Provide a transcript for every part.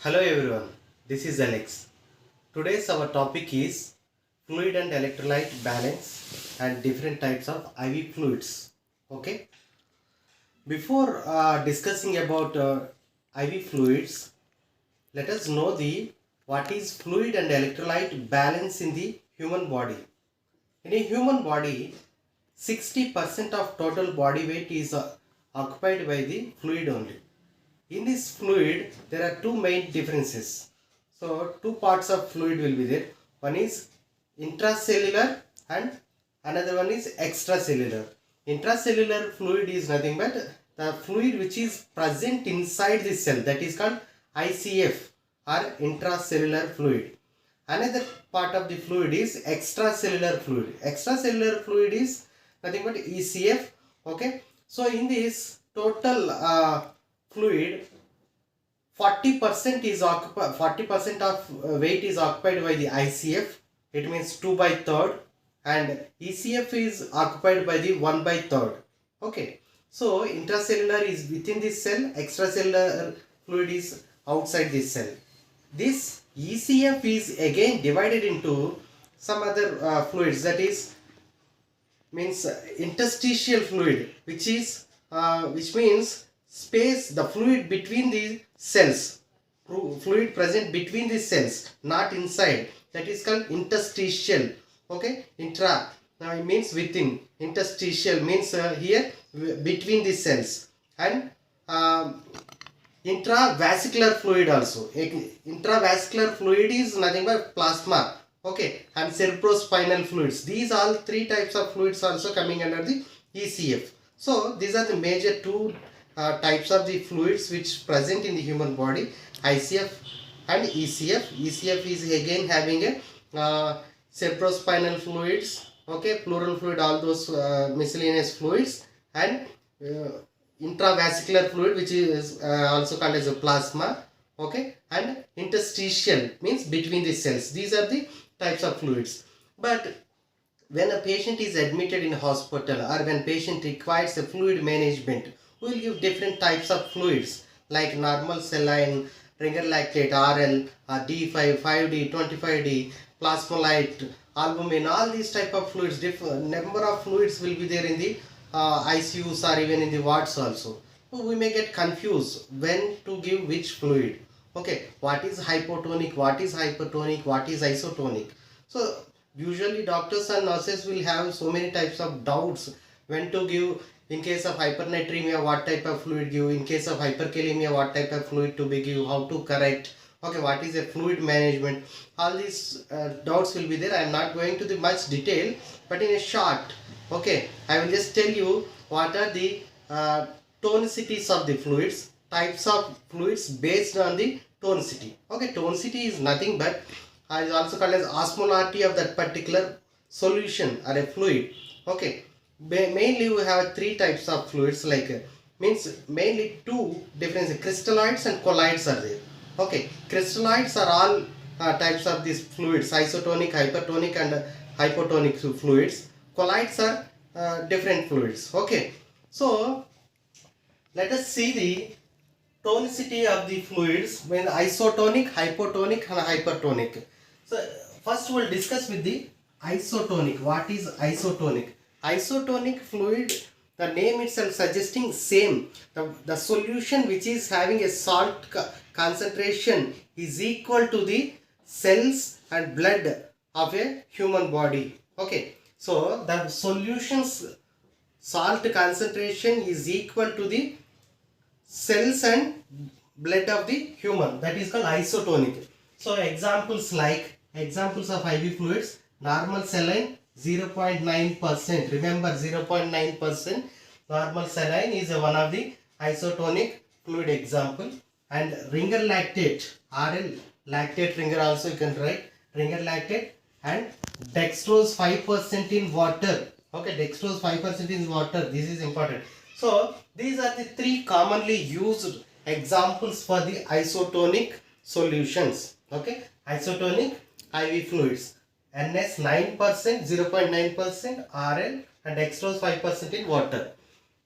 Hello everyone, this is Alex. Today's our topic is fluid and electrolyte balance and different types of IV fluids. Okay. Before discussing about IV fluids, let us know the what is fluid and electrolyte balance in the human body. In a human body, 60% of total body weight is occupied by the fluid only. In this fluid, there are two main differences. So, two parts of fluid will be there. One is intracellular and another one is extracellular. Intracellular fluid is nothing but the fluid which is present inside the cell, that is called ICF or intracellular fluid. Another part of the fluid is extracellular fluid. Extracellular fluid is nothing but ECF. Okay. So, in this total fluid, 40% is occupied, 40% of weight is occupied by the ICF. It means 2 by 3rd, and ECF is occupied by the 1 by 3rd. Okay. So intracellular is within this cell, extracellular fluid is outside this cell. This ECF is again divided into some other fluids, that is means interstitial fluid, which means space, the fluid between the cells, fluid present between the cells, not inside, that is called interstitial. Okay. Intra it means within, interstitial means here between the cells, and intravascular fluid also. Intravascular fluid is nothing but plasma. Okay. And cerebrospinal fluids, these all three types of fluids also coming under the ECF. So these are the major two types of the fluids which present in the human body, ICF and ECF. ECF is again having a cerebrospinal fluids, okay, pleural fluid, all those miscellaneous fluids, and intravascular fluid, which is also called as a plasma, okay, and interstitial means between the cells. These are the types of fluids. But when a patient is admitted in hospital or when patient requires a fluid management, we will give different types of fluids like normal saline, ringer lactate, RL, D5, 5D, 25D, plasmolite, albumin, all these type of fluids. Different number of fluids will be there in the ICUs or even in the wards also. So we may get confused when to give which fluid. Okay, what is hypotonic, what is hypertonic, what is isotonic. So usually doctors and nurses will have so many types of doubts when to give. In case of hypernatremia, what type of fluid give? In case of hyperkalemia, what type of fluid to be give? How to correct? Okay, what is a fluid management? All these doubts will be there. I am not going to the much detail, but in a short, okay, I will just tell you what are the tonicities of the fluids, types of fluids based on the tonicity. Okay, tonicity is nothing but is also called as osmolarity of that particular solution or a fluid. Okay. Mainly we have three types of fluids, like means mainly two different crystalloids and colloids are there. Okay, crystalloids are all types of these fluids, isotonic, hypertonic and hypotonic fluids. Colloids are different fluids. Okay, so let us see the tonicity of the fluids when isotonic, hypotonic and hypertonic. So first we will discuss with the isotonic. What is isotonic? Isotonic fluid, the name itself suggesting same. The solution which is having a salt concentration is equal to the cells and blood of a human body. Okay. So the solution's salt concentration is equal to the cells and blood of the human. That is called isotonic. So examples of IV fluids, normal saline 0.9%. Remember 0.9%. Normal saline is one of the isotonic fluid example. And ringer lactate, RL, lactate ringer also you can write, ringer lactate, and dextrose 5% in water. Okay, dextrose 5% in water. This is important. So these are the three commonly used examples for the isotonic solutions. Okay, isotonic IV fluids. NS 9%, 0.9%, RL, and dextrose 5% in water.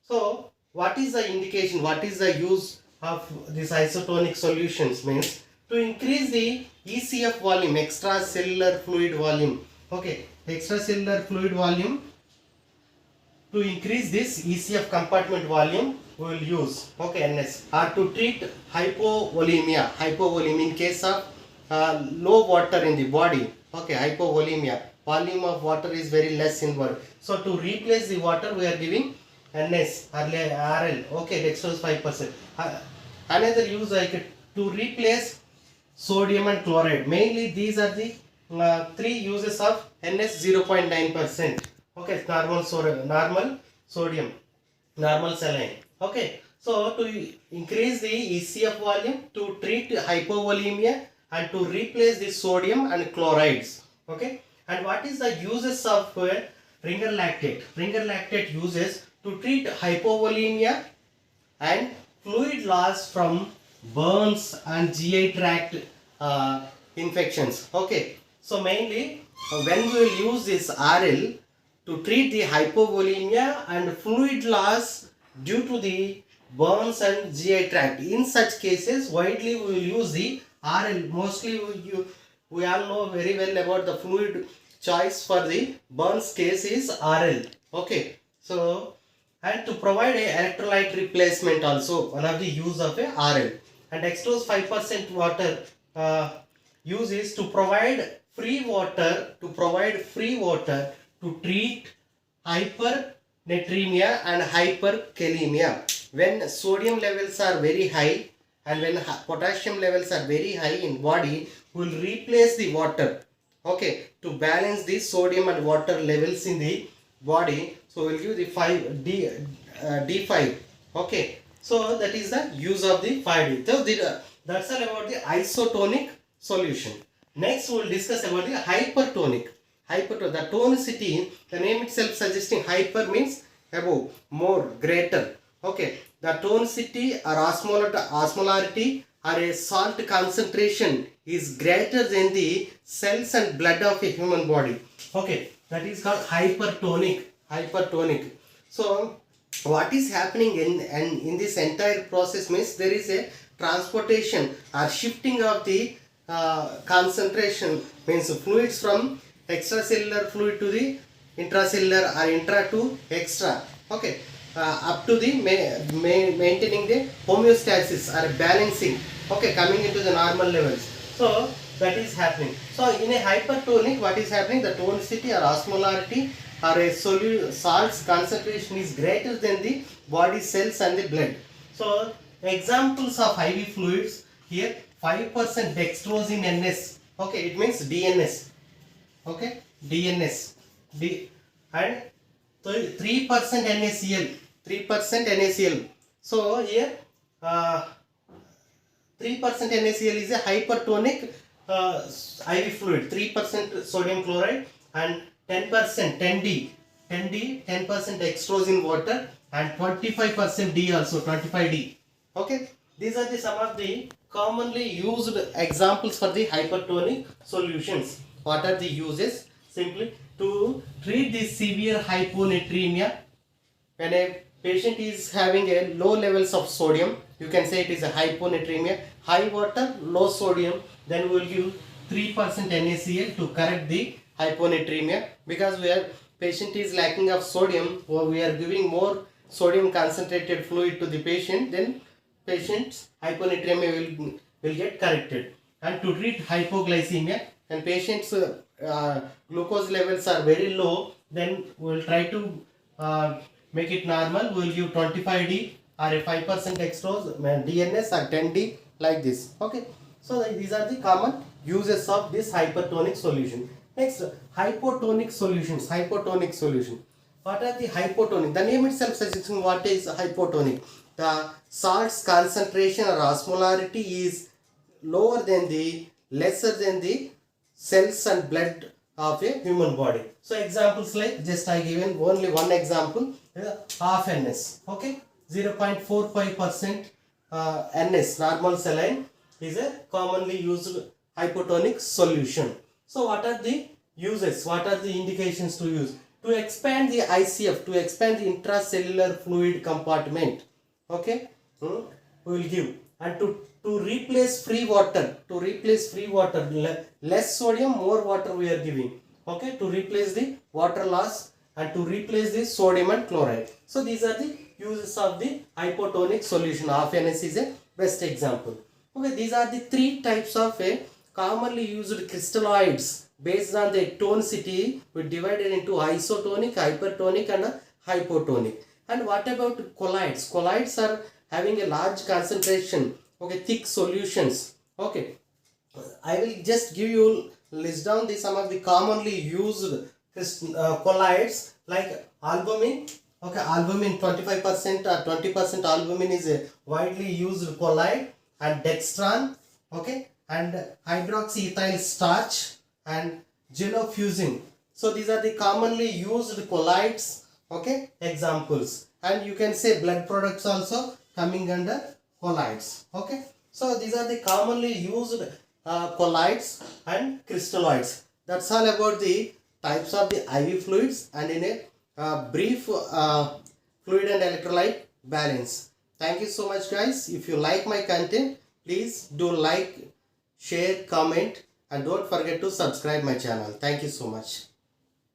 So what is the indication, what is the use of these isotonic solutions? Means To increase the ECF volume, extracellular fluid volume. Okay, extracellular fluid volume. To increase this ECF compartment volume, we will use NS, or to treat hypovolemia in case of low water in the body. Hypovolemia, volume of water is very less in body. So to replace the water, we are giving NS or RL. Dextrose 5%. Another use to replace sodium and chloride. Mainly these are the three uses of NS 0.9%. Normal sodium, normal saline. So to increase the ECF volume, to treat hypovolemia, and to replace the sodium and chlorides. And what is the uses of ringer lactate? Ringer lactate uses to treat hypovolemia and fluid loss from burns and GI tract infections. So mainly when we will use this RL to treat the hypovolemia and fluid loss due to the burns and GI tract. In such cases, widely we will use the RL. Mostly we all know very well about the fluid choice for the burns case is RL. So, and to provide a electrolyte replacement also, one of the use of a RL. And dextrose 5% water use is to provide free water to treat hypernatremia and hyperkalemia. When sodium levels are very high and when potassium levels are very high in body, we will replace the water to balance the sodium and water levels in the body. So we will give the D5. So that is the use of the 5D. So that's all about the isotonic solution. Next we will discuss about the hypertonic. The tonicity, the name itself suggesting hyper means above, more, greater. The tonicity or osmolarity or a salt concentration is greater than the cells and blood of a human body. That is called hypertonic. So what is happening in this entire process means there is a transportation or shifting of the concentration, means fluids from extracellular fluid to the intracellular or intra to extra. Up to the maintaining the homeostasis or balancing. Coming into the normal levels. So that is happening. So in a hypertonic, what is happening? The tonicity or osmolarity or a salt's concentration is greater than the body cells and the blood. So examples of IV fluids here: 5% dextrose in NS. It means DNS. DNS. And 3% NaCl. 3% NaCl. So here 3% NaCl is a hypertonic IV fluid. 3% sodium chloride and 10% 10D 10% dextrose in water and 25% D also, 25D. These are some of the commonly used examples for the hypertonic solutions. What are the uses? Simply to treat the severe hyponatremia. When a patient is having a low levels of sodium, you can say it is a hyponatremia. High water, low sodium, then we will give 3% NaCl to correct the hyponatremia. Because where patient is lacking of sodium, or we are giving more sodium concentrated fluid to the patient, then patient's hyponatremia will get corrected. And to treat hypoglycemia, when patients glucose levels are very low, then we will try to make it normal. We will give 25D or a 5% dextrose, DNS or 10D, like this. So these are the common uses of this hypertonic solution. Next, hypotonic solutions. Hypotonic solution. What are the hypotonic? The name itself suggesting what is hypotonic. The salt's concentration or osmolarity is lesser than the cells and blood of a human body. So examples like, just I given only one example, half NS. 0.45% NS, normal saline, is a commonly used hypotonic solution. So what are the uses? What are the indications to use? To expand the ICF, to expand the intracellular fluid compartment. We will give. And to to replace free water, less sodium, more water we are giving, okay, to replace the water loss and to replace the sodium and chloride. So these are the uses of the hypotonic solution. Half NS is a best example. Okay, these are the three types of commonly used crystalloids based on the tonicity. We divided into isotonic, hypertonic and hypotonic. And what about colloids? Colloids are having a large concentration, okay, thick solutions. Okay, I will just give you list down the some of the commonly used colloids like albumin. Okay, albumin 25% or 20% albumin is a widely used colloid, and dextran, okay, and hydroxyethyl starch and gelofuscin. So these are the commonly used colloids, okay, examples. And you can say blood products also coming under colloids, okay. So these are the commonly used colloids and crystalloids. That's all about the types of the IV fluids and in a brief fluid and electrolyte balance. Thank you so much guys. If you like my content, please do like, share, comment and don't forget to subscribe my channel. Thank you so much.